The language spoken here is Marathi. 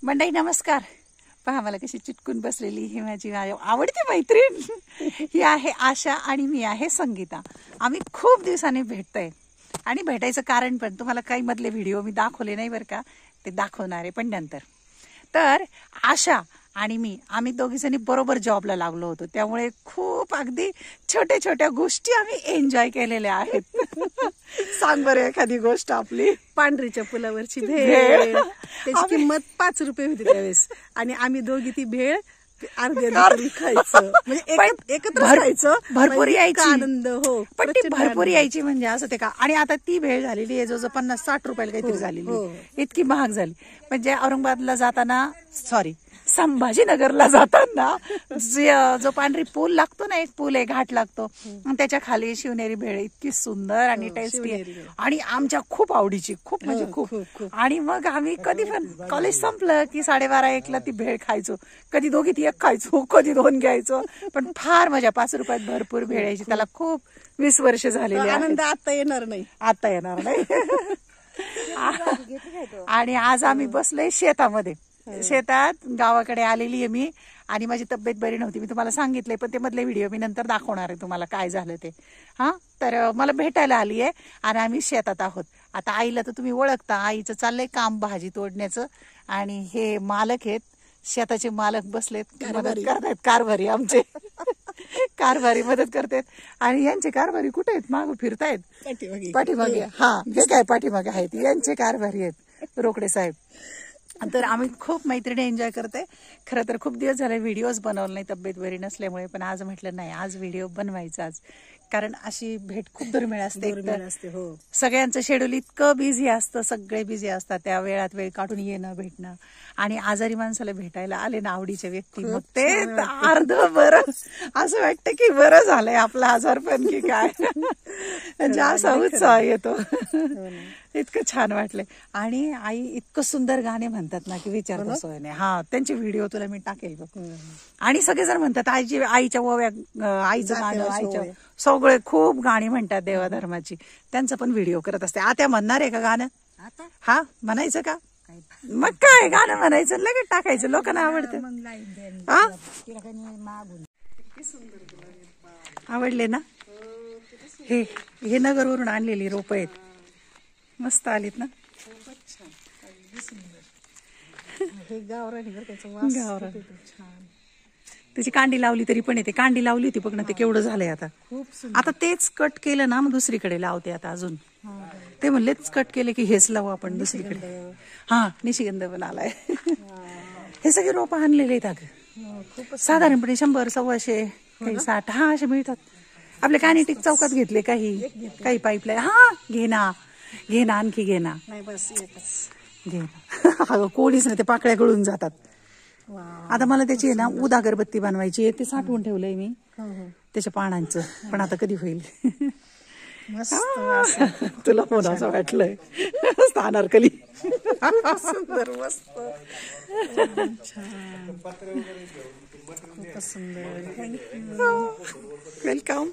मंडळी नमस्कार. पहा मला कशी चिटकून बसलेली ही माझी आवडती मैत्रीण ही आहे आशा आणि मी आहे संगीता. आम्ही खूप दिवसांनी भेटतोय आणि भेटायचं कारण पण तुम्हाला काही मधले व्हिडिओ मी दाखवले नाही बरं का, ते दाखवणार आहे पण नंतर. तर आशा आणि मी आम्ही दोघी जणी बरोबर जॉबला लागलो होतो, त्यामुळे खूप अगदी छोट्या छोट्या गोष्टी आम्ही एन्जॉय केलेल्या आहेत. सांग बरं एखादी गोष्ट आपली. पांढरीच्या पुलावरची भेळ, त्याची किंमत 5 रुपये होती त्यावेळेस, आणि आम्ही दोघी ती भेळ अर्धी खायचं, म्हणजे एकत्र खायचं. भरपूर यायची आनंद. हो, पण ती भरपूर यायची म्हणजे असं ते का. आणि आता ती भेळ झालेली आहे जो 50-60 रुपयाला काहीतरी झालेली, इतकी महाग झाली. म्हणजे औरंगाबादला जाताना, सॉरी संभाजीनगरला जाताना जो पांढरी पूल लागतो ना, एक पूल आहे, घाट लागतो, त्याच्या खाली शिवनेरी भेळ इतकी सुंदर आणि टेस्टी आहे आणि आमच्या खूप आवडीची, खूप म्हणजे खूप. आणि मग आम्ही कधी पण कॉलेज संपलं की 12:30-1ला ती भेळ खायचो. कधी दोघी ती एक खायचो, कधी 2 घ्यायचो, पण फार मजा. 5 रुपयात भरपूर भेळ यायची. त्याला खूप 20 वर्ष झालेली. आनंद आता येणार नाही, आता येणार नाही. आणि आज आम्ही बसलोय शेतामध्ये. शेतात गावाकडे आलेली आहे मी, आणि माझी तब्येत बरी नव्हती, मी तुम्हाला सांगितलंय, पण ते मधले व्हिडिओ मी नंतर दाखवणार आहे तुम्हाला काय झालं ते. तर मला भेटायला आली आहे आणि आम्ही शेतात आहोत. आता आईला तर तुम्ही ओळखता, आईचं चाललंय काम भाजी तोडण्याचं, आणि हे मालक आहेत, शेताचे मालक बसलेत, मदत करतायत. कारभारी आमचे कारभारी मदत करतात. आणि यांचे कारभारी कुठे आहेत? मागं फिरतायत पाठीमागे. हे काय पाठीमागे आहेत, यांचे कारभारी आहेत, रोकडे साहेब. तर आम्ही खूप मैत्रिणी एन्जॉय करते. खरं तर खूप दिवस झाले व्हिडिओज बनवले नाही, तब्येत बरी नसल्यामुळे, पण आज म्हटलं नाही, आज व्हिडिओ बनवायचा आज, कारण अशी भेट खूप दुर्मिळ असते. हो, सगळ्यांचं शेड्यूल इतकं बिझी असतं, सगळे बिझी असतात, त्या वेळात वेळ काढून येणं भेटणं, आणि आजारी माणसाला भेटायला आले ना आवडीचे व्यक्ती, मग ते अर्ध बरं असं वाटतं की बरं झालंय आपलं आजारपण की काय. म्हणजे असा उत्साह येतो. इतकं छान वाटलंय. आणि आई इतकं सुंदर गाणे म्हणतात ना की विचारता सोय नाही. त्यांचे व्हिडिओ तुला मी टाकेल बघ. आणि सगळेजण म्हणतात आईच्या ओव्या, आईचं गाणं, आईच्या सगळे खूप गाणी म्हणतात देवाधर्माची, त्यांचं पण व्हिडिओ करत असते. आता म्हणणार आहे का गाणं? म्हणायचं का? मग काय, गाणं म्हणायचं, लगेच टाकायचं, लोकांना आवडतं. आवडले ना? हे नगरवरून आणलेली रोप आहेत, मस्त आलीत ना. गावरान त्याची कांडी लावली तरी पण येते. कांडी लावली होती बघ ना, ते केवढं झालंय आता. आता तेच कट केलं ना, मग दुसरीकडे लावते आता. अजून ते म्हणलेच कट केले की हेच लावू आपण दुसरीकडे. निशिगंध पण आलाय. हे सगळे रोप आणलेले आहेत अगं, साधारणपणे 100-125, काही 60 असे मिळतात. आपल्या कानेटिक चौकात घेतले, काही पाईपलाईन. घे ना आणखी घे ना. घे ना. कोणीच नाही, ते पाकळ्या गळून जातात. आता मला त्याची ना उद अगरबत्ती बनवायची आहे, ते साठवून ठेवलंय मी त्याच्या पानांचं, पण आता कधी होईल. तुला पण असं वाटलंय अनारकली सुंदर, मस्त, वेलकम.